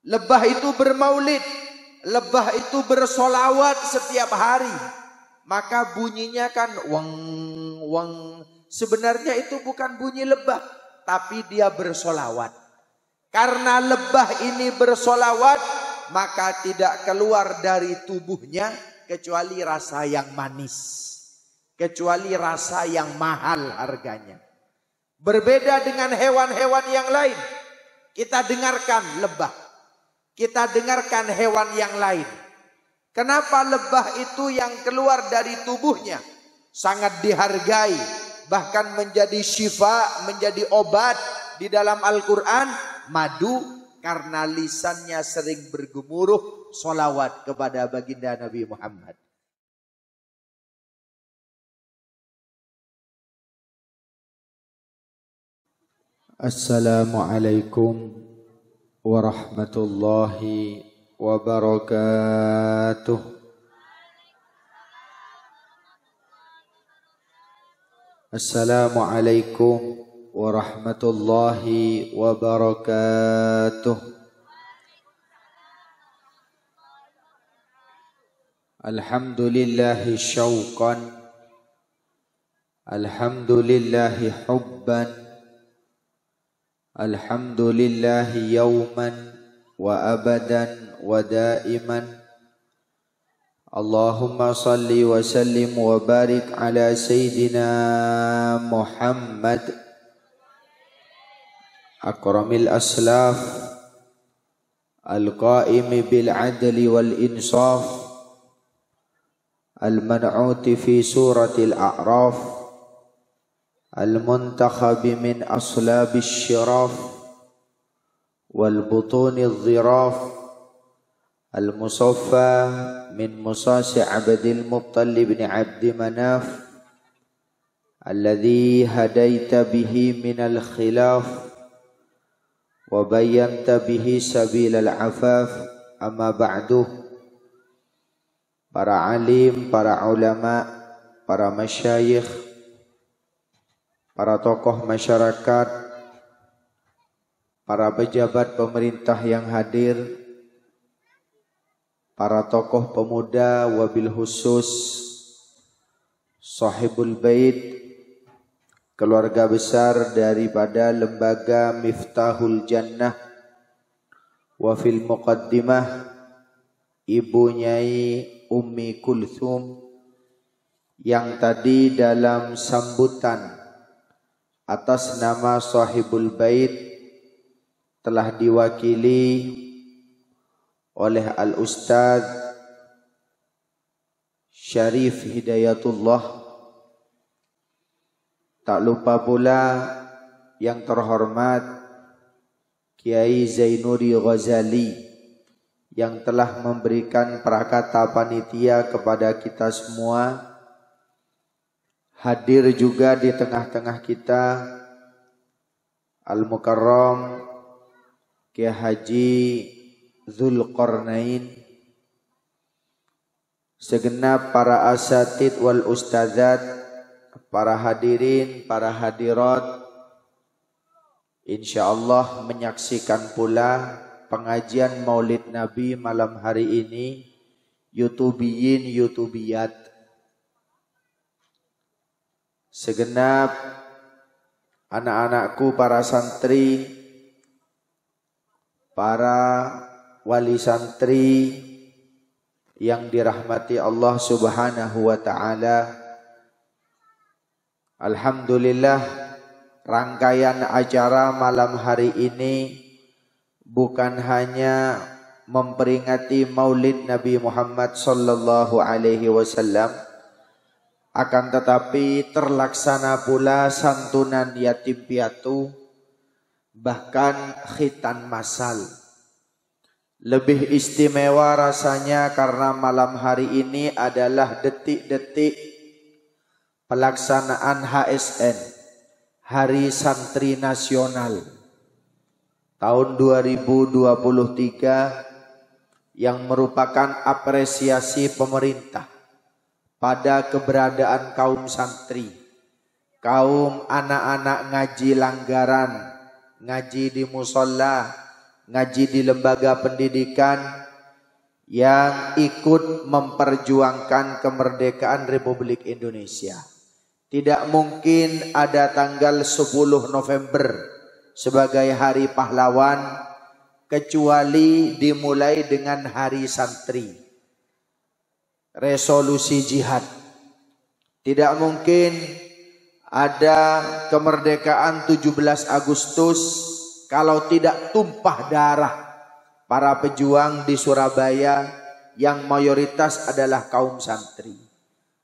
Lebah itu bermaulid, lebah itu bersolawat setiap hari. Maka bunyinya kan weng weng. Sebenarnya itu bukan bunyi lebah, tapi dia bersolawat. Karena lebah ini bersolawat, maka tidak keluar dari tubuhnya kecuali rasa yang manis, kecuali rasa yang mahal harganya. Berbeda dengan hewan-hewan yang lain. Kita dengarkan lebah, kita dengarkan hewan yang lain. Kenapa lebah itu yang keluar dari tubuhnya sangat dihargai, bahkan menjadi syifa, menjadi obat di dalam Al-Quran? Madu, karena lisannya sering bergemuruh solawat kepada baginda Nabi Muhammad. Assalamualaikum warahmatullahi wabarakatuh. Assalamualaikum warahmatullahi wabarakatuh. Alhamdulillahi syauqan, alhamdulillahi hubban, alhamdulillahi yawman wa abadan wa daiman. Allahumma salli wa sallim wa barik ala Sayyidina Muhammad akramil aslaf al-qaimi bil adli wal insaf al-man'uti fi suratil a'raf al-muntakhabi min aslabis syiraf wal butunil dhiraf al-musaffa min musasi abdil muttalib bin abdi manaf alladhi hadaita bihi minal khilaf wa bayyanta bihi sabilal afaf. Amma ba'du. Para alim, para ulama, para masyayikh, para tokoh masyarakat, para pejabat pemerintah yang hadir, para tokoh pemuda, wabil khusus sahibul bait, keluarga besar daripada lembaga Miftahul Jannah, wa fil muqaddimah Ibu Nyai Ummi Kulthum yang tadi dalam sambutan atas nama sahibul bait telah diwakili oleh Al-Ustadz Syarif Hidayatullah. Tak lupa pula yang terhormat Kiai Zainuri Ghazali yang telah memberikan prakata panitia kepada kita semua. Hadir juga di tengah-tengah kita Al-Mukarram Kiai Haji Dzulqarnain, segenap para asatid wal ustadzat, para hadirin, para hadirat, insyaallah menyaksikan pula pengajian Maulid Nabi malam hari ini, YouTubiyin, YouTubiyat, segenap anak-anakku, para santri, para wali santri yang dirahmati Allah Subhanahu wa ta'ala. Alhamdulillah, rangkaian acara malam hari ini bukan hanya memperingati Maulid Nabi Muhammad sallallahu alaihi wasallam, akan tetapi terlaksana pula santunan yatim piatu, bahkan khitan masal. Lebih istimewa rasanya karena malam hari ini adalah detik-detik pelaksanaan HSN, Hari Santri Nasional tahun 2023, yang merupakan apresiasi pemerintah pada keberadaan kaum santri, kaum anak-anak ngaji langgaran, ngaji di musola, ngaji di lembaga pendidikan yang ikut memperjuangkan kemerdekaan Republik Indonesia. Tidak mungkin ada tanggal 10 November sebagai hari pahlawan kecuali dimulai dengan hari santri, resolusi jihad. Tidak mungkin ada kemerdekaan 17 Agustus kalau tidak tumpah darah para pejuang di Surabaya yang mayoritas adalah kaum santri.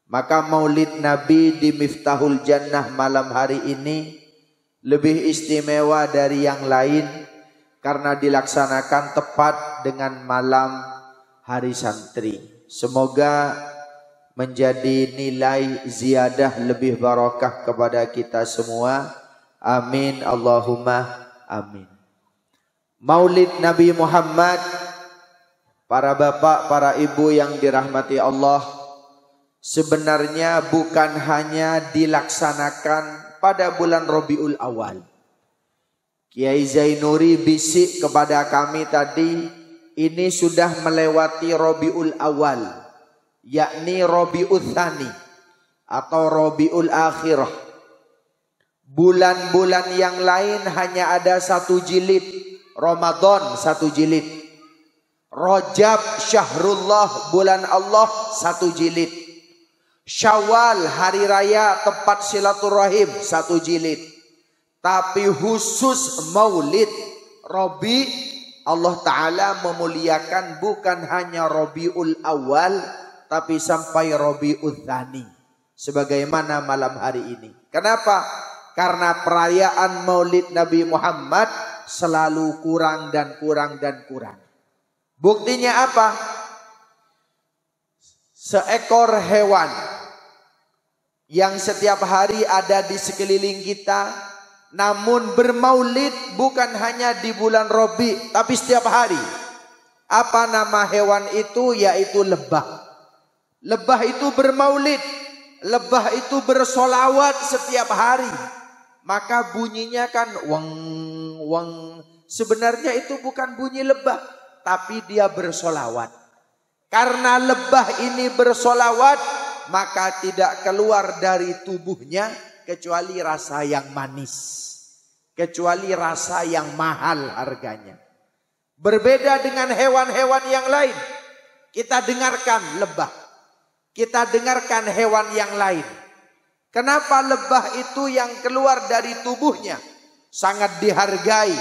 Maka Maulid Nabi di Miftahul Jannah malam hari ini lebih istimewa dari yang lain karena dilaksanakan tepat dengan malam hari santri. Semoga menjadi nilai ziyadah lebih barakah kepada kita semua. Amin Allahumma amin. Maulid Nabi Muhammad, para bapak, para ibu yang dirahmati Allah, sebenarnya bukan hanya dilaksanakan pada bulan Rabiul Awal. Kiai Zainuri bisik kepada kami tadi, ini sudah melewati Rabiul Awal, yakni Rabiul Tsani atau Rabiul Akhirah. Bulan-bulan yang lain hanya ada 1 jilid, Ramadan 1 jilid, Rajab Syahrullah bulan Allah 1 jilid, Syawal hari raya tempat silaturahim 1 jilid. Tapi khusus Maulid Rabi, Allah Ta'ala memuliakan bukan hanya Rabiul Awal, tapi sampai Rabiul Tsani, sebagaimana malam hari ini. Kenapa? Karena perayaan Maulid Nabi Muhammad selalu kurang dan kurang dan kurang. Buktinya apa? Seekor hewan yang setiap hari ada di sekeliling kita, namun bermaulid bukan hanya di bulan Rabi, tapi setiap hari. Apa nama hewan itu? Yaitu lebah. Lebah itu bermaulid, lebah itu bersolawat setiap hari. Maka bunyinya kan weng weng. Sebenarnya itu bukan bunyi lebah, tapi dia bersolawat. Karena lebah ini bersolawat, maka tidak keluar dari tubuhnya kecuali rasa yang manis, kecuali rasa yang mahal harganya. Berbeda dengan hewan-hewan yang lain. Kita dengarkan lebah, kita dengarkan hewan yang lain. Kenapa lebah itu yang keluar dari tubuhnya sangat dihargai,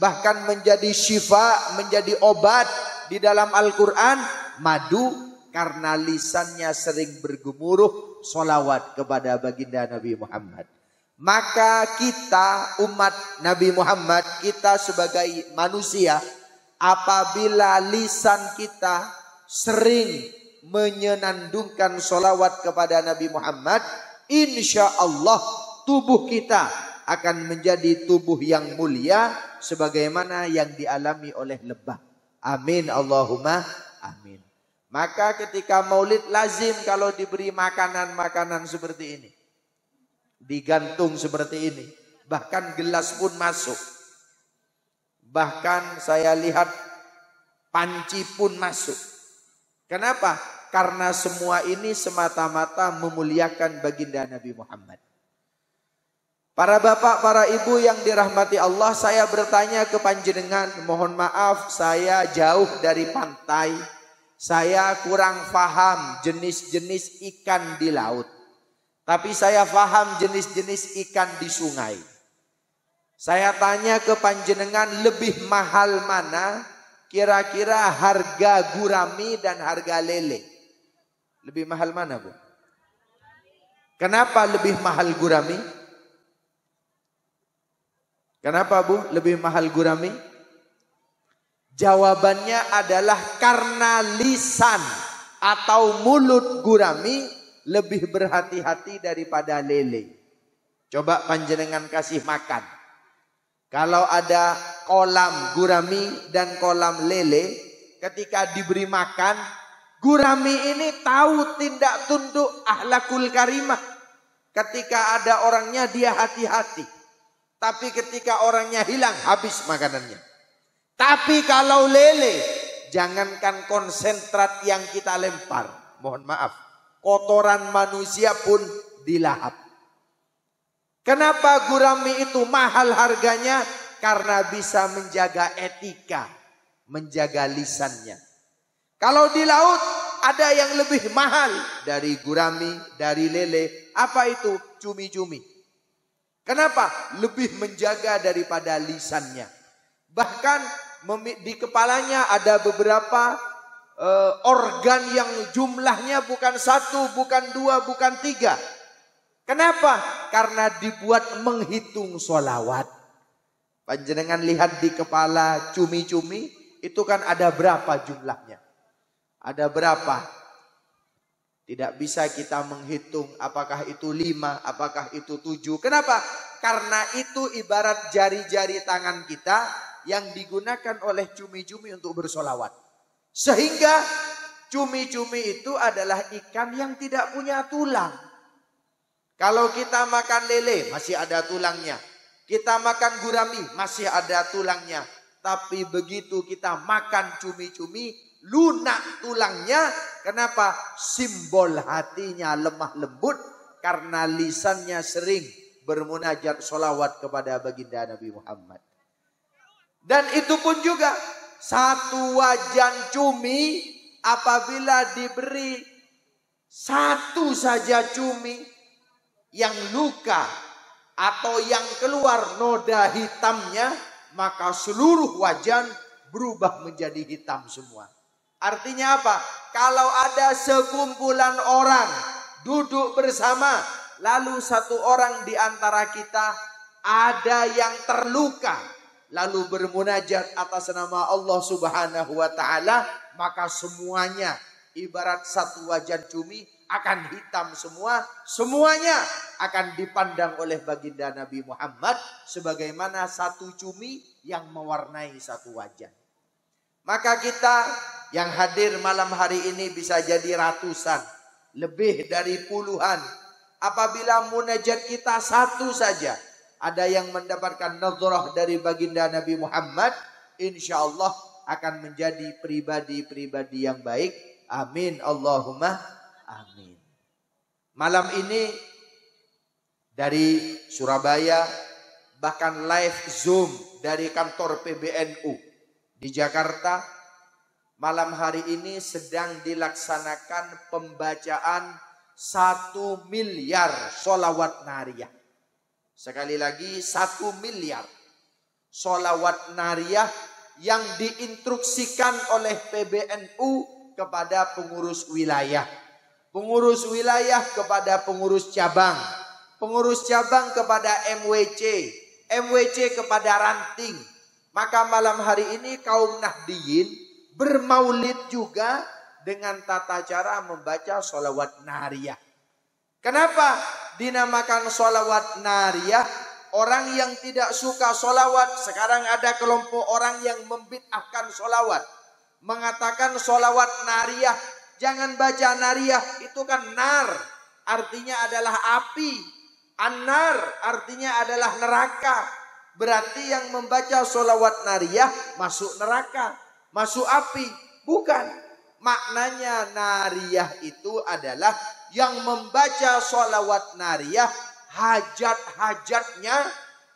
bahkan menjadi syifa, menjadi obat di dalam Al-Quran? Madu, karena lisannya sering bergemuruh solawat kepada baginda Nabi Muhammad. Maka kita umat Nabi Muhammad, kita sebagai manusia, apabila lisan kita sering menyenandungkan solawat kepada Nabi Muhammad, insya Allah tubuh kita akan menjadi tubuh yang mulia sebagaimana yang dialami oleh lebah. Amin Allahumma amin. Maka ketika maulid lazim kalau diberi makanan-makanan seperti ini, digantung seperti ini, bahkan gelas pun masuk, bahkan saya lihat panci pun masuk. Kenapa? Karena semua ini semata-mata memuliakan baginda Nabi Muhammad. Para bapak, para ibu yang dirahmati Allah, saya bertanya ke panjenengan, mohon maaf saya jauh dari pantai, saya kurang paham jenis-jenis ikan di laut. Tapi saya paham jenis-jenis ikan di sungai. Saya tanya ke panjenengan, lebih mahal mana kira-kira harga gurami dan harga lele? Lebih mahal mana, Bu? Kenapa lebih mahal gurami? Kenapa, Bu, lebih mahal gurami? Jawabannya adalah karena lisan atau mulut gurami lebih berhati-hati daripada lele. Coba panjenengan kasih makan. Kalau ada kolam gurami dan kolam lele, ketika diberi makan, gurami ini tahu tindak tunduk akhlakul karimah. Ketika ada orangnya dia hati-hati. Tapi ketika orangnya hilang, habis makanannya. Tapi kalau lele, jangankan konsentrat yang kita lempar, mohon maaf, kotoran manusia pun dilahap. Kenapa gurami itu mahal harganya? Karena bisa menjaga etika, menjaga lisannya. Kalau di laut ada yang lebih mahal dari gurami, dari lele. Apa itu? Cumi-cumi. Kenapa? Lebih menjaga daripada lisannya. Bahkan di kepalanya ada beberapa organ yang jumlahnya bukan 1, bukan 2, bukan 3. Kenapa? Karena dibuat menghitung sholawat. Panjenengan lihat di kepala cumi-cumi itu kan ada berapa jumlahnya? Ada berapa? Tidak bisa kita menghitung apakah itu 5, apakah itu 7. Kenapa? Karena itu ibarat jari-jari tangan kita yang digunakan oleh cumi-cumi untuk bersolawat. Sehingga cumi-cumi itu adalah ikan yang tidak punya tulang. Kalau kita makan lele masih ada tulangnya. Kita makan gurami masih ada tulangnya. Tapi begitu kita makan cumi-cumi, lunak tulangnya. Kenapa? Simbol hatinya lemah lembut. Karena lisannya sering bermunajat sholawat kepada baginda Nabi Muhammad. Dan itu pun juga satu wajan cumi apabila diberi satu saja cumi yang luka atau yang keluar noda hitamnya, maka seluruh wajan berubah menjadi hitam semua. Artinya apa? Kalau ada sekumpulan orang duduk bersama, lalu satu orang di antara kita ada yang terluka, lalu bermunajat atas nama Allah Subhanahu wa taala, maka semuanya ibarat satu wajan cumi akan hitam semua, semuanya akan dipandang oleh baginda Nabi Muhammad sebagaimana satu cumi yang mewarnai satu wajan. Maka kita yang hadir malam hari ini bisa jadi ratusan, lebih dari puluhan. Apabila munajat kita satu saja, ada yang mendapatkan nazarah dari baginda Nabi Muhammad, insya Allah akan menjadi pribadi-pribadi yang baik. Amin Allahumma amin. Malam ini dari Surabaya, bahkan live Zoom dari kantor PBNU di Jakarta, malam hari ini sedang dilaksanakan pembacaan 1 miliar sholawat nariyah. Sekali lagi 1 miliar sholawat nariyah yang diinstruksikan oleh PBNU kepada pengurus wilayah. Pengurus wilayah kepada pengurus cabang. Pengurus cabang kepada MWC. MWC kepada ranting. Maka malam hari ini kaum Nahdiyin bermaulid juga dengan tata cara membaca sholawat nariyah. Kenapa dinamakan sholawat nariyah? Orang yang tidak suka sholawat, sekarang ada kelompok orang yang membid'ahkan sholawat. Mengatakan sholawat nariyah, jangan baca nariyah, itu kan nar, artinya adalah api. An-nar artinya adalah neraka. Berarti yang membaca sholawat nariyah masuk neraka, masuk api. Bukan. Maknanya nariyah itu adalah yang membaca sholawat nariyah, hajat-hajatnya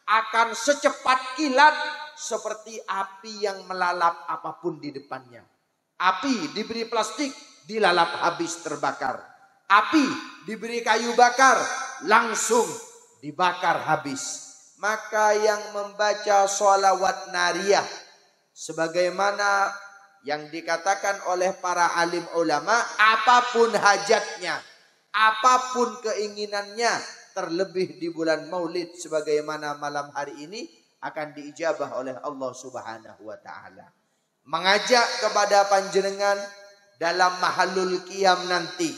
akan secepat kilat seperti api yang melalap apapun di depannya. Api diberi plastik, dilalap habis terbakar. Api diberi kayu bakar, langsung dibakar habis. Maka yang membaca sholawat nariyah, sebagaimana yang dikatakan oleh para alim ulama, apapun hajatnya, apapun keinginannya, terlebih di bulan Maulid sebagaimana malam hari ini, akan diijabah oleh Allah Subhanahu wa taala. Mengajak kepada panjenengan dalam mahalul qiyam nanti,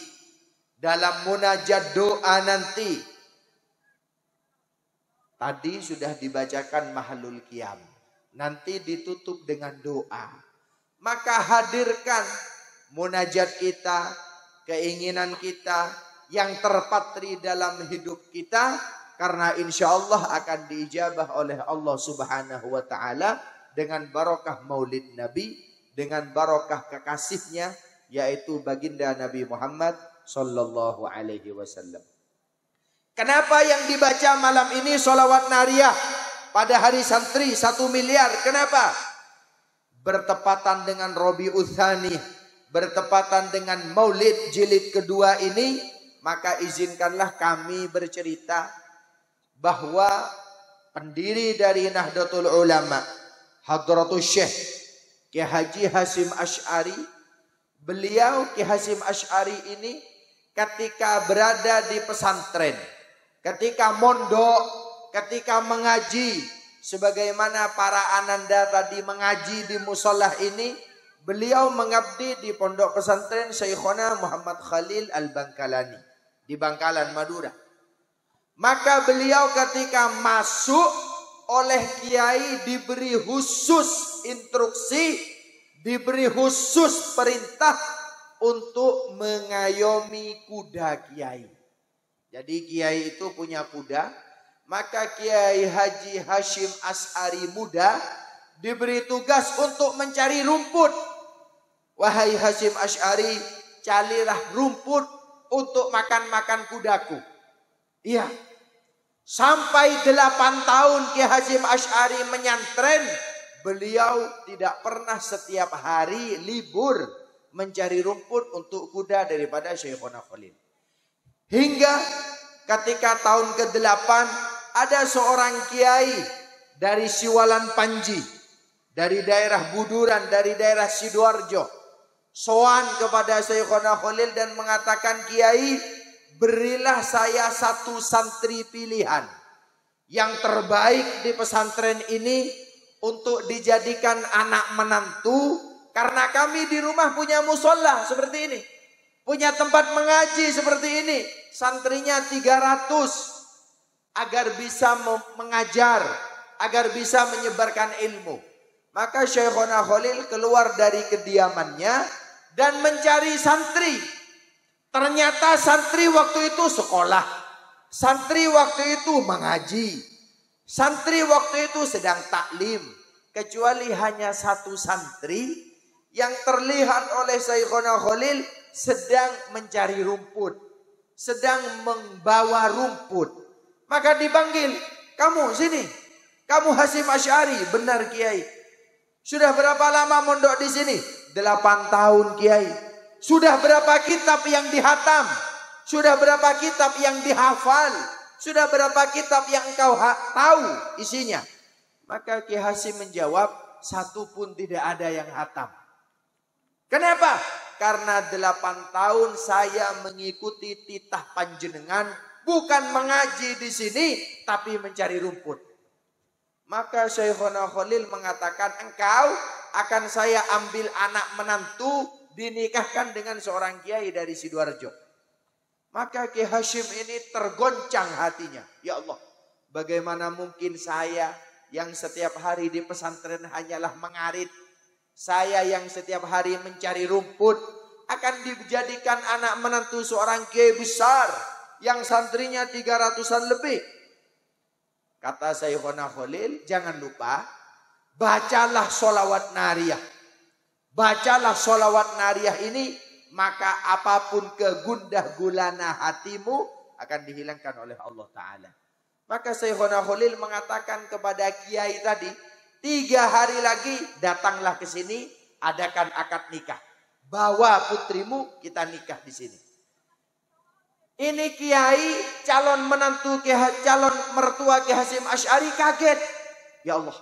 dalam munajat doa nanti. Tadi sudah dibacakan mahalul qiyam, nanti ditutup dengan doa. Maka hadirkan munajat kita, keinginan kita yang terpatri dalam hidup kita, karena insya Allah akan diijabah oleh Allah Subhanahu wa taala dengan barokah maulid Nabi, dengan barokah kekasihnya, yaitu baginda Nabi Muhammad sallallahu alaihi wasallam. Kenapa yang dibaca malam ini sholawat nariyah pada hari santri 1 miliar? Kenapa? Bertepatan dengan Rabiul Tsani, bertepatan dengan maulid jilid kedua ini, maka izinkanlah kami bercerita bahwa pendiri dari Nahdlatul Ulama, Hadratus Syekh Kiai Haji Hasyim Asy'ari, beliau Kiai Hasyim Asy'ari ini ketika berada di pesantren, ketika mondok, ketika mengaji, sebagaimana para ananda tadi mengaji di musolah ini, beliau mengabdi di pondok pesantren Syekhona Muhammad Khalil Al-Bangkalani di Bangkalan, Madura. Maka beliau ketika masuk oleh kiai diberi khusus instruksi, diberi khusus perintah untuk mengayomi kuda kiai. Jadi kiai itu punya kuda, maka Kiai Haji Hasyim Asy'ari muda diberi tugas untuk mencari rumput. Wahai Hasyim Asy'ari, carilah rumput untuk makan-makan kudaku. Iya. Sampai 8 tahun Kiai Hasyim Asy'ari menyantren, beliau tidak pernah setiap hari libur mencari rumput untuk kuda daripada Syekhona Khalil. Hingga ketika tahun ke-8 ada seorang kiai dari Siwalan Panji, dari daerah Buduran, dari daerah Sidoarjo, sowan kepada Syekhona Khalil dan mengatakan, Kiai, berilah saya 1 santri pilihan yang terbaik di pesantren ini untuk dijadikan anak menantu, karena kami di rumah punya musola seperti ini, punya tempat mengaji seperti ini, santrinya 300, agar bisa mengajar, agar bisa menyebarkan ilmu. Maka Syekhona Khalil keluar dari kediamannya dan mencari santri. Ternyata santri waktu itu sekolah, santri waktu itu mengaji, santri waktu itu sedang taklim. Kecuali hanya 1 santri yang terlihat oleh Syekhona Khalil sedang mencari rumput, sedang membawa rumput. Maka dipanggil, kamu sini, kamu Hasyim Asy'ari. Benar Kiai. Sudah berapa lama mondok di sini? 8 tahun Kiai. Sudah berapa kitab yang dihatam? Sudah berapa kitab yang dihafal? Sudah berapa kitab yang engkau tahu isinya? Maka Kiai Hasyim menjawab, 1 pun tidak ada yang hatam. Kenapa? Karena 8 tahun saya mengikuti titah panjenengan, bukan mengaji di sini, tapi mencari rumput. Maka Syekhona Khalil mengatakan, engkau akan saya ambil anak menantu, dinikahkan dengan seorang kiai dari Sidoarjo. Maka Kiai Hasyim ini tergoncang hatinya. Ya Allah, bagaimana mungkin saya yang setiap hari di pesantren hanyalah mengarit, saya yang setiap hari mencari rumput, akan dijadikan anak menantu seorang kiai besar yang santrinya 300-an lebih. Kata Syekhona Khalil, jangan lupa bacalah sholawat nariyah. Bacalah sholawat nariyah ini, maka apapun kegundah gulana hatimu akan dihilangkan oleh Allah Ta'ala. Maka Syekhona Khalil mengatakan kepada kiai tadi, 3 hari lagi datanglah ke sini, adakan akad nikah. Bawa putrimu, kita nikah di sini. Ini kiai calon menantu, calon mertua Kiai Hasyim Asy'ari kaget. Ya Allah,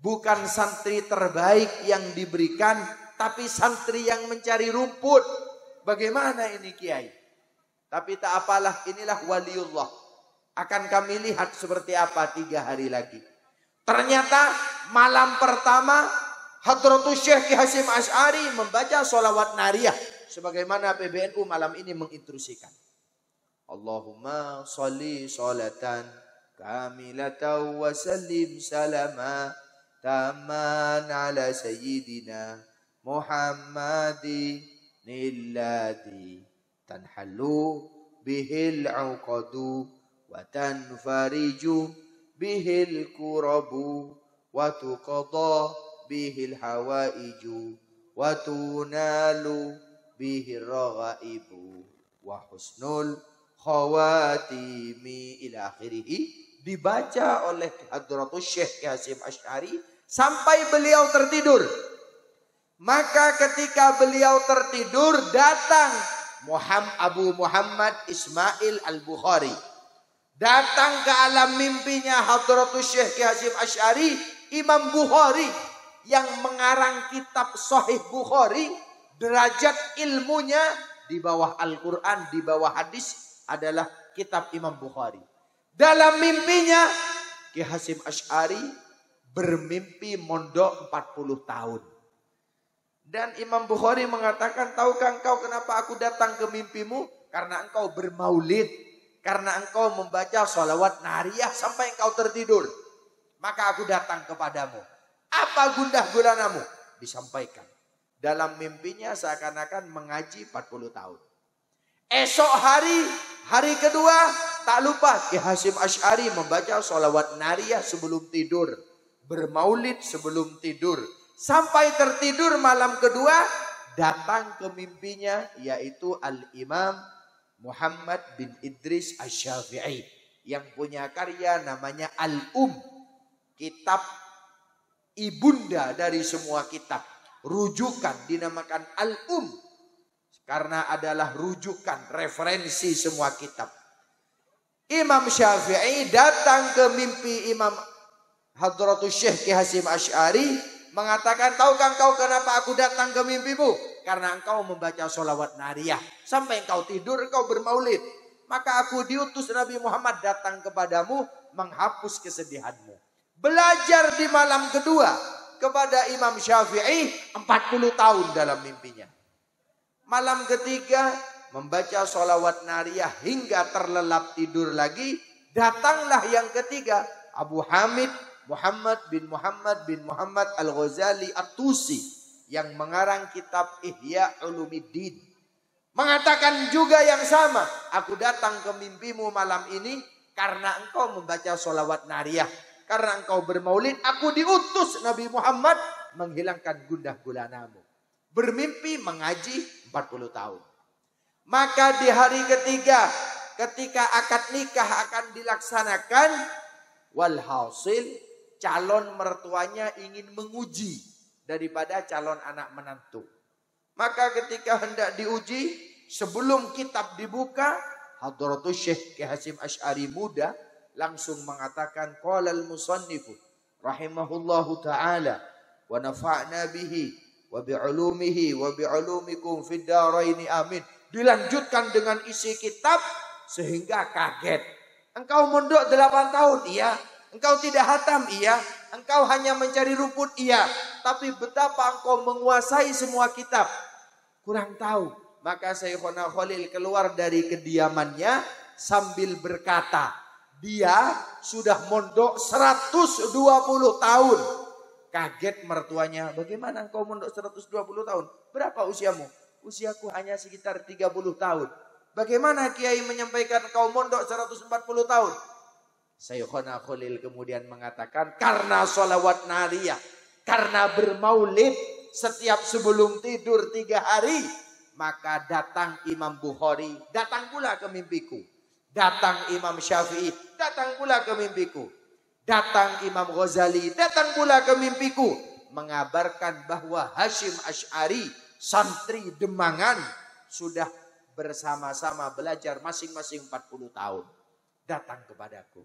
bukan santri terbaik yang diberikan, tapi santri yang mencari rumput. Bagaimana ini Kiai? Tapi tak apalah, inilah waliullah. Akan kami lihat seperti apa 3 hari lagi. Ternyata malam pertama Hadratus Syekh Kiai Hasyim Asy'ari membaca sholawat nariyah, sebagaimana PBNU malam ini mengintrusikan. Allahumma sholli sholatan kamilatan wa sallim salama taman ala sayyidina Muhammadin alladhi tanhallu bihil uqadu wa tanfariju bihil kurabu wa tuqadha bihil hawaiju wa tunalu bihir raghaibu wa husnul khawatimi ila akhirih. Dibaca oleh Hadratus Syekh Hasyim Asy'ari sampai beliau tertidur. Maka ketika beliau tertidur, datang Abu Muhammad Ismail Al-Bukhari. Datang ke alam mimpinya Hadratus Syekh Hasyim Asy'ari, Imam Bukhari yang mengarang kitab Sahih Bukhari. Derajat ilmunya di bawah Al-Quran, di bawah hadis adalah kitab Imam Bukhari. Dalam mimpinya Ki Hasyim Asy'ari bermimpi mondok 40 tahun. Dan Imam Bukhari mengatakan, tahukah engkau kenapa aku datang ke mimpimu? Karena engkau bermaulid. Karena engkau membaca sholawat nariyah sampai engkau tertidur. Maka aku datang kepadamu. Apa gundah gulanamu? Disampaikan. Dalam mimpinya seakan-akan mengaji 40 tahun. Esok hari kedua, tak lupa Ki Hasyim Asy'ari membaca sholawat nariyah sebelum tidur. Bermaulid sebelum tidur. Sampai tertidur malam kedua, datang ke mimpinya yaitu Al-Imam Muhammad bin Idris Asy-Syafi'i yang punya karya namanya Kitab ibunda dari semua kitab. Rujukan dinamakan karena adalah rujukan, referensi semua kitab. Imam Syafi'i datang ke mimpi Imam Hadratus Syekh Ki Hasyim Asy'ari, mengatakan, tahukah engkau kenapa aku datang ke mimpimu? Karena engkau membaca sholawat nariyah. Sampai engkau tidur, engkau bermaulid. Maka aku diutus Nabi Muhammad datang kepadamu, menghapus kesedihanmu. Belajar di malam kedua kepada Imam Syafi'i 40 tahun dalam mimpinya. Malam ketiga membaca sholawat nariyah hingga terlelap tidur lagi. Datanglah yang ketiga, Abu Hamid Muhammad bin Muhammad Al-Ghazali At-Tusi yang mengarang kitab Ihya Ulumuddin. Mengatakan juga yang sama, aku datang ke mimpimu malam ini karena engkau membaca sholawat nariyah. Karena engkau bermaulid, aku diutus Nabi Muhammad menghilangkan gundah gulanamu. Bermimpi mengaji 40 tahun. Maka di hari ketiga, ketika akad nikah akan dilaksanakan, walhasil calon mertuanya ingin menguji daripada calon anak menantu. Maka ketika hendak diuji, sebelum kitab dibuka, Hadratus Syekh Ki Hasyim Asy'ari muda langsung mengatakan, qalal musannifu rahimahullahu ta'ala wa nafa'na bihi wa bi'ulumihi wa bi'ulumikum fid dharaini amin. Dilanjutkan dengan isi kitab sehingga kaget. Engkau mondok 8 tahun, iya. Engkau tidak hatam, iya. Engkau hanya mencari rumput, iya. Tapi betapa engkau menguasai semua kitab. Kurang tahu. Maka Syekhona Khalil keluar dari kediamannya sambil berkata, dia sudah mondok 120 tahun. Kaget mertuanya, bagaimana engkau mondok 120 tahun? Berapa usiamu? Usiaku hanya sekitar 30 tahun. Bagaimana Kiai menyampaikan engkau mondok 140 tahun? Syekhona Khalil kemudian mengatakan, karena sholawat nariyah, karena bermaulid setiap sebelum tidur 3 hari, maka datang Imam Bukhari, datang pula ke mimpiku. Datang Imam Syafi'i, datang pula ke mimpiku. Datang Imam Ghazali, datang pula ke mimpiku. Mengabarkan bahwa Hasyim Asy'ari, santri Demangan, sudah bersama-sama belajar masing-masing 40 tahun. Datang kepadaku.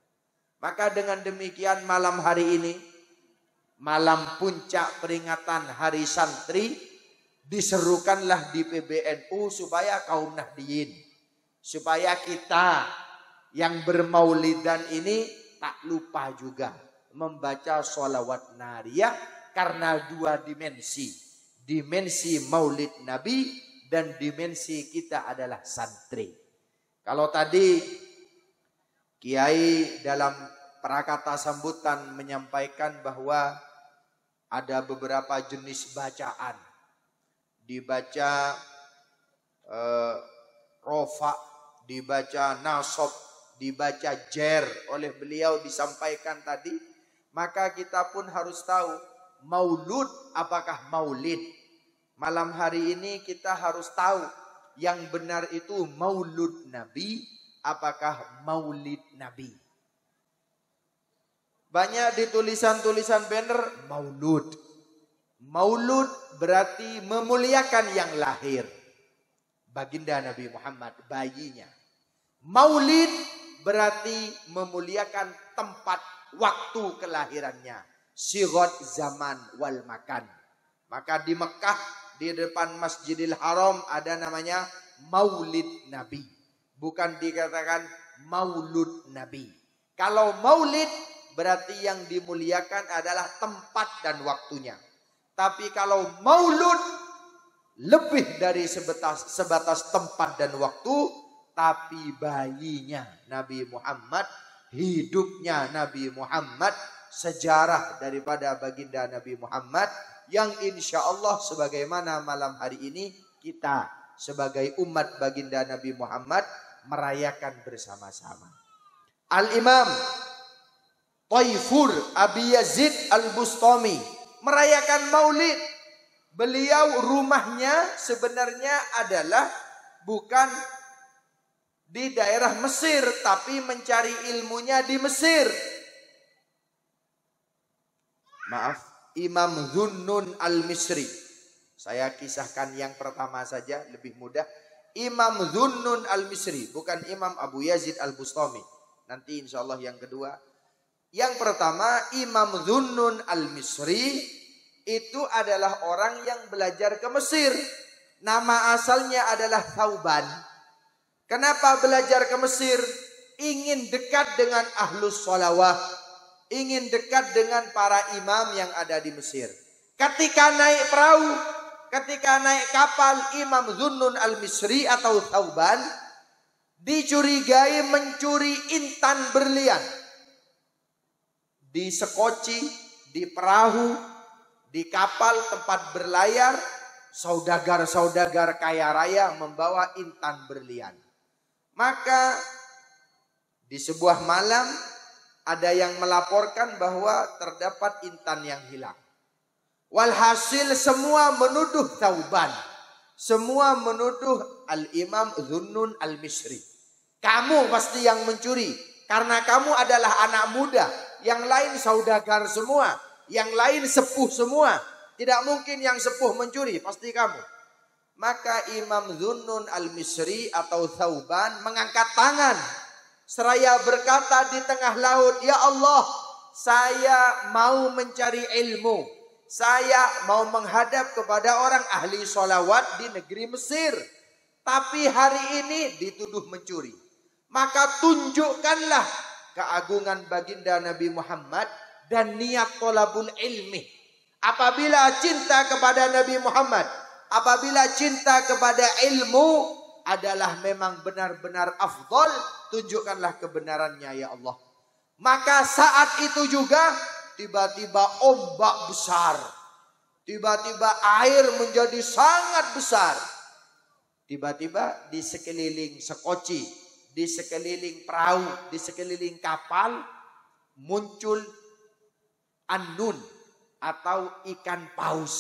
Maka dengan demikian malam hari ini, malam puncak peringatan Hari Santri, diserukanlah di PBNU supaya kaum Nahdliyin, supaya kita yang bermaulidan ini tak lupa juga membaca sholawat nariyah karena 2 dimensi. Dimensi maulid Nabi dan dimensi kita adalah santri. Kalau tadi Kiai dalam prakata sambutan menyampaikan bahwa ada beberapa jenis bacaan. Dibaca rofa, dibaca nasab, dibaca jer oleh beliau disampaikan tadi. Maka kita pun harus tahu maulud apakah maulid. Malam hari ini kita harus tahu yang benar itu maulud Nabi apakah maulid Nabi. Banyak di tulisan-tulisan banner maulud. Maulud berarti memuliakan yang lahir. Baginda Nabi Muhammad, bayinya. Maulid berarti memuliakan tempat waktu kelahirannya. Sigot zaman wal makan. Maka di Mekah, di depan Masjidil Haram ada namanya Maulid Nabi. Bukan dikatakan Maulud Nabi. Kalau Maulid berarti yang dimuliakan adalah tempat dan waktunya. Tapi kalau Maulud lebih dari sebatas tempat dan waktu, tapi bayinya Nabi Muhammad, hidupnya Nabi Muhammad, sejarah daripada baginda Nabi Muhammad yang insya Allah sebagaimana malam hari ini kita sebagai umat baginda Nabi Muhammad merayakan bersama-sama. Al-Imam Taifur Abi Yazid Al-Bustami merayakan maulid. Beliau rumahnya sebenarnya adalah bukan di daerah Mesir, tapi mencari ilmunya di Mesir. Maaf, Imam Zunnun Al-Misri. Saya kisahkan yang pertama saja, lebih mudah. Imam Zunnun Al-Misri, bukan Imam Abu Yazid Al-Bustami. Nanti insya Allah yang kedua. Yang pertama, Imam Zunnun Al-Misri itu adalah orang yang belajar ke Mesir. Nama asalnya adalah Thauban. Kenapa belajar ke Mesir? Ingin dekat dengan ahlus sholawah. Ingin dekat dengan para imam yang ada di Mesir. Ketika naik perahu, ketika naik kapal, Imam Zunnun Al-Misri atau Thauban dicurigai mencuri intan berlian. Di sekoci, di perahu, di kapal tempat berlayar, saudagar-saudagar kaya raya membawa intan berlian. Maka di sebuah malam ada yang melaporkan bahwa terdapat intan yang hilang. Walhasil semua menuduh Thauban. Semua menuduh Al-Imam Zunnun Al-Misri. Kamu pasti yang mencuri. Karena kamu adalah anak muda. Yang lain saudagar semua. Yang lain sepuh semua. Tidak mungkin yang sepuh mencuri. Pasti kamu. Maka Imam Zunnun Al-Misri atau Thauban mengangkat tangan. Seraya berkata di tengah laut, ya Allah, saya mau mencari ilmu. Saya mau menghadap kepada orang ahli sholawat di negeri Mesir. Tapi hari ini dituduh mencuri. Maka tunjukkanlah keagungan baginda Nabi Muhammad dan niat thalabul ilmi. Apabila cinta kepada Nabi Muhammad, apabila cinta kepada ilmu adalah memang benar-benar afdal, tunjukkanlah kebenarannya ya Allah. Maka saat itu juga tiba-tiba ombak besar. Tiba-tiba air menjadi sangat besar. Tiba-tiba di sekeliling sekoci, di sekeliling perahu, di sekeliling kapal muncul annun atau ikan paus.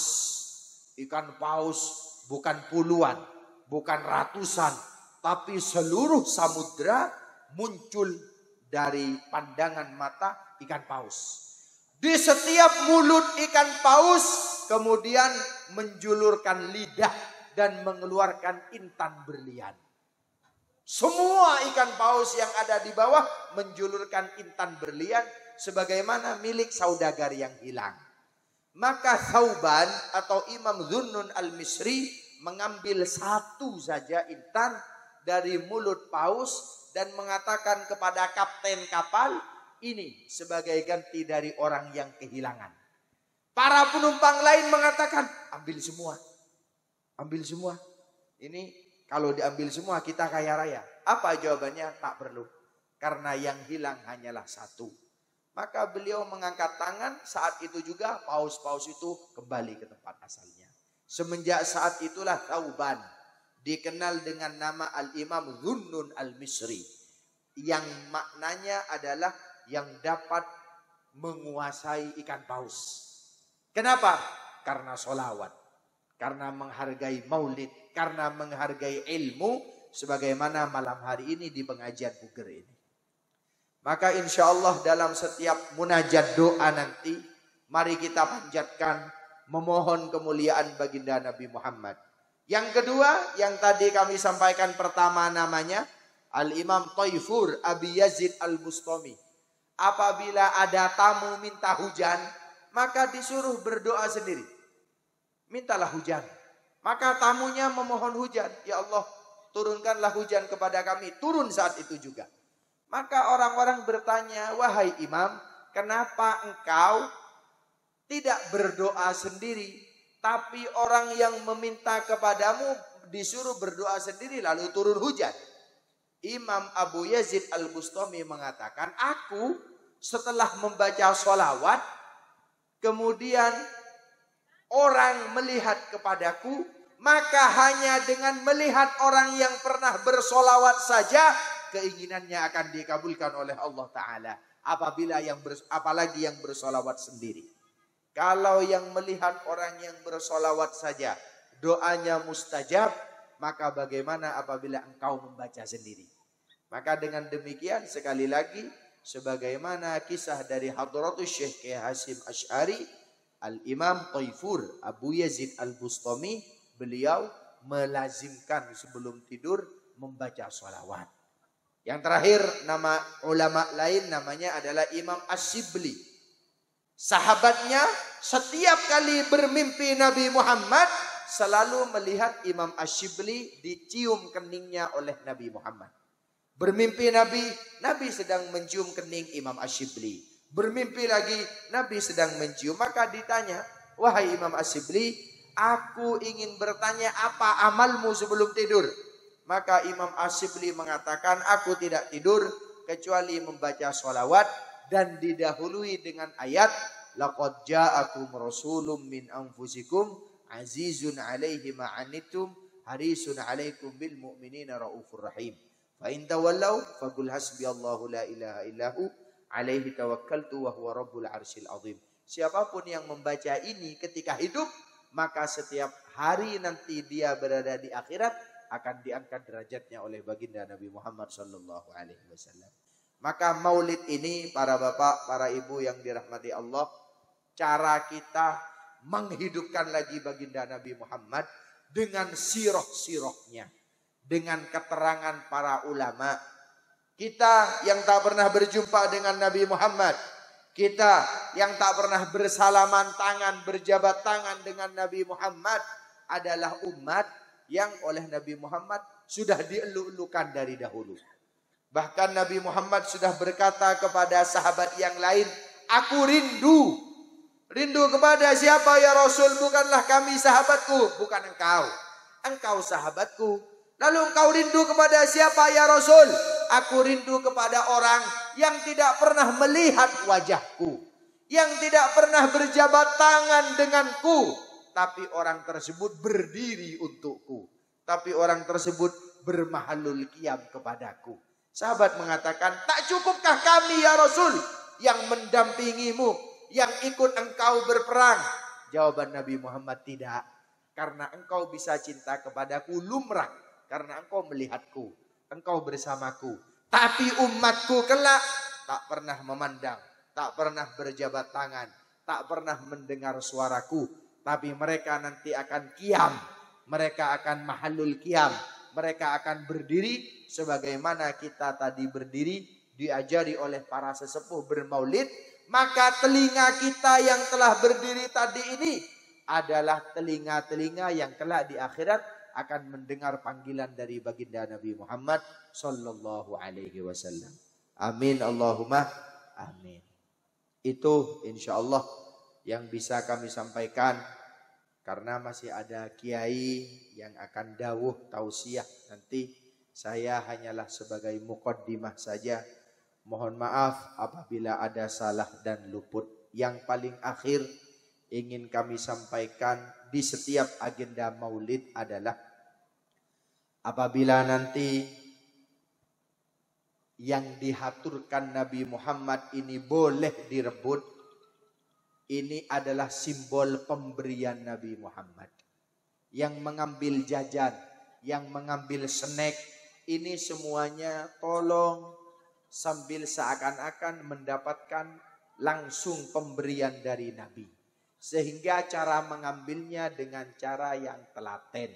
Ikan paus bukan puluhan, bukan ratusan, tapi seluruh samudra muncul dari pandangan mata ikan paus. Di setiap mulut ikan paus kemudian menjulurkan lidah dan mengeluarkan intan berlian. Semua ikan paus yang ada di bawah menjulurkan intan berlian sebagaimana milik saudagar yang hilang. Maka Thauban atau Imam Zunnun Al-Misri mengambil satu saja intan dari mulut paus dan mengatakan kepada kapten kapal, ini sebagai ganti dari orang yang kehilangan. Para penumpang lain mengatakan, ambil semua. Ambil semua. Ini kalau diambil semua kita kaya raya. Apa jawabannya? Tak perlu. Karena yang hilang hanyalah satu. Maka beliau mengangkat tangan, saat itu juga paus-paus itu kembali ke tempat asalnya. Semenjak saat itulah Thauban dikenal dengan nama Al-Imam Zunnun Al-Misri. Yang maknanya adalah yang dapat menguasai ikan paus. Kenapa? Karena sholawat, karena menghargai maulid, karena menghargai ilmu, sebagaimana malam hari ini di pengajian Puger ini. Maka insya Allah dalam setiap munajat doa nanti, mari kita panjatkan memohon kemuliaan baginda Nabi Muhammad. Yang kedua, yang tadi kami sampaikan pertama namanya Al-Imam Taifur Abi Yazid Al-Bustami. Apabila ada tamu minta hujan, maka disuruh berdoa sendiri. Mintalah hujan. Maka tamunya memohon hujan. Ya Allah, turunkanlah hujan kepada kami. Turun saat itu juga. Maka orang-orang bertanya, wahai imam, kenapa engkau tidak berdoa sendiri, tapi orang yang meminta kepadamu disuruh berdoa sendiri lalu turun hujan? Imam Abu Yazid Al-Bustami mengatakan, aku setelah membaca sholawat, kemudian orang melihat kepadaku, maka hanya dengan melihat orang yang pernah bersolawat saja, keinginannya akan dikabulkan oleh Allah Ta'ala. Apalagi yang bersolawat sendiri. Kalau yang melihat orang yang bersolawat saja, doanya mustajab, maka bagaimana apabila engkau membaca sendiri? Maka dengan demikian sekali lagi, sebagaimana kisah dari Hadratus Syekh Kiai Hasyim Asy'ari, Al-Imam Taifur Abu Yazid Al-Bustami, beliau melazimkan sebelum tidur membaca sholawat. Yang terakhir, nama ulama lain namanya adalah Imam Asyibli. Sahabatnya setiap kali bermimpi Nabi Muhammad selalu melihat Imam Asyibli dicium keningnya oleh Nabi Muhammad. Bermimpi Nabi sedang mencium kening Imam Asyibli. Bermimpi lagi, Nabi sedang mencium. Maka ditanya, wahai Imam Asyibli, aku ingin bertanya apa amalmu sebelum tidur? Maka Imam Asyibli mengatakan, aku tidak tidur kecuali membaca sholawat dan didahului dengan ayat, laqad ja'akum rasulun min anfusikum azizun alaihi ma'anittum harisun alaikum bil mu'minina raufur rahim. Fa in tawallaw faqul hasbiyallahu la ilaha illahu alaihi tawakkaltu wa huwa rabbul arsyil azim. Siapapun yang membaca ini ketika hidup, maka setiap hari nanti dia berada di akhirat akan diangkat derajatnya oleh baginda Nabi Muhammad sallallahu alaihi wasallam. Maka maulid ini, para bapak, para ibu yang dirahmati Allah, cara kita menghidupkan lagi baginda Nabi Muhammad dengan sirah-sirahnya, dengan keterangan para ulama. Kita yang tak pernah berjumpa dengan Nabi Muhammad, kita yang tak pernah bersalaman tangan, berjabat tangan dengan Nabi Muhammad, adalah umat yang oleh Nabi Muhammad sudah dielu-elukan dari dahulu. Bahkan Nabi Muhammad sudah berkata kepada sahabat yang lain, aku rindu. Rindu kepada siapa ya Rasul? Bukanlah kami sahabatku, bukan engkau. Engkau sahabatku. Lalu engkau rindu kepada siapa ya Rasul? Aku rindu kepada orang yang tidak pernah melihat wajahku, yang tidak pernah berjabat tangan denganku, tapi orang tersebut berdiri untukku, tapi orang tersebut bermahalul qiyam kepadaku. Sahabat mengatakan, tak cukupkah kami ya Rasul yang mendampingimu, yang ikut engkau berperang? Jawaban Nabi Muhammad, tidak. Karena engkau bisa cinta kepadaku lumrah, karena engkau melihatku, engkau bersamaku. Tapi umatku kelak tak pernah memandang, tak pernah berjabat tangan, tak pernah mendengar suaraku. Tapi mereka nanti akan qiyam, mereka akan mahalul qiyam, mereka akan berdiri sebagaimana kita tadi berdiri, diajari oleh para sesepuh bermaulid. Maka telinga kita yang telah berdiri tadi ini adalah telinga-telinga yang kelak di akhirat akan mendengar panggilan dari baginda Nabi Muhammad sallallahu alaihi wasallam. Amin Allahumma amin. Itu insyaallah yang bisa kami sampaikan, karena masih ada kiai yang akan dawuh tausiah nanti. Saya hanyalah sebagai muqaddimah saja. Mohon maaf apabila ada salah dan luput. Yang paling akhir ingin kami sampaikan di setiap agenda maulid adalah apabila nanti yang dihaturkan Nabi Muhammad ini boleh direbut, ini adalah simbol pemberian Nabi Muhammad. Yang mengambil jajan, yang mengambil snack, ini semuanya tolong sambil seakan-akan mendapatkan langsung pemberian dari Nabi. Sehingga cara mengambilnya dengan cara yang telaten.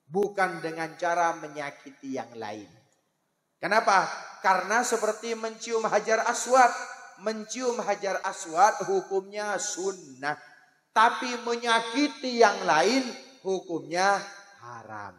Bukan dengan cara menyakiti yang lain. Kenapa? Karena seperti mencium hajar aswad. Mencium hajar aswad hukumnya sunnah. Tapi menyakiti yang lain hukumnya haram.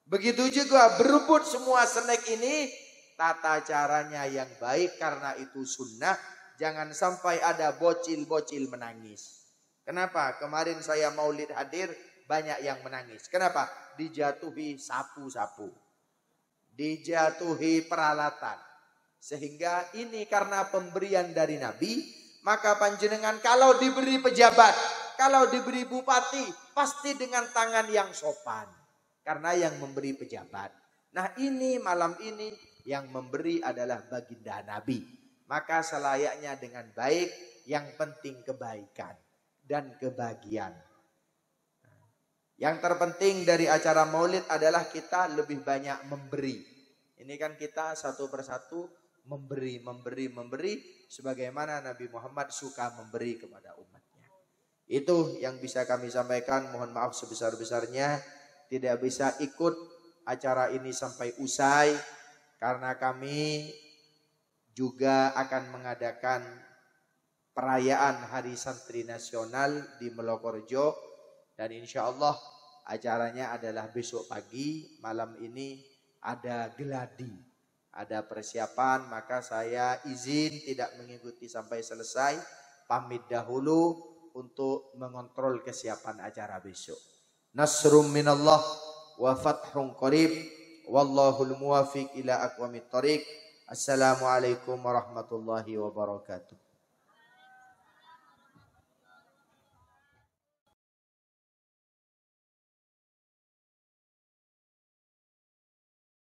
Begitu juga berebut semua snack ini. Tata caranya yang baik karena itu sunnah. Jangan sampai ada bocil-bocil menangis. Kenapa? Kemarin saya maulid hadir banyak yang menangis. Kenapa? Dijatuhi sapu-sapu. Dijatuhi peralatan. Sehingga ini karena pemberian dari Nabi, maka panjenengan kalau diberi pejabat, kalau diberi bupati, pasti dengan tangan yang sopan. Karena yang memberi pejabat. Nah ini malam ini yang memberi adalah baginda Nabi. Maka selayaknya dengan baik, yang penting kebaikan dan kebahagiaan. Yang terpenting dari acara maulid adalah kita lebih banyak memberi. Ini kan kita satu persatu memberi. Sebagaimana Nabi Muhammad suka memberi kepada umatnya. Itu yang bisa kami sampaikan. Mohon maaf sebesar-besarnya. Tidak bisa ikut acara ini sampai usai. Karena kami juga akan mengadakan perayaan Hari Santri Nasional di Melokorjo. Dan insya Allah acaranya adalah besok pagi. Malam ini ada geladi, ada persiapan. Maka saya izin tidak mengikuti sampai selesai. Pamit dahulu untuk mengontrol kesiapan acara besok. Nasrum minallah wa fathun qarib. Wallahul muwafiq ila aqwamit thariq. Assalamualaikum warahmatullahi wabarakatuh.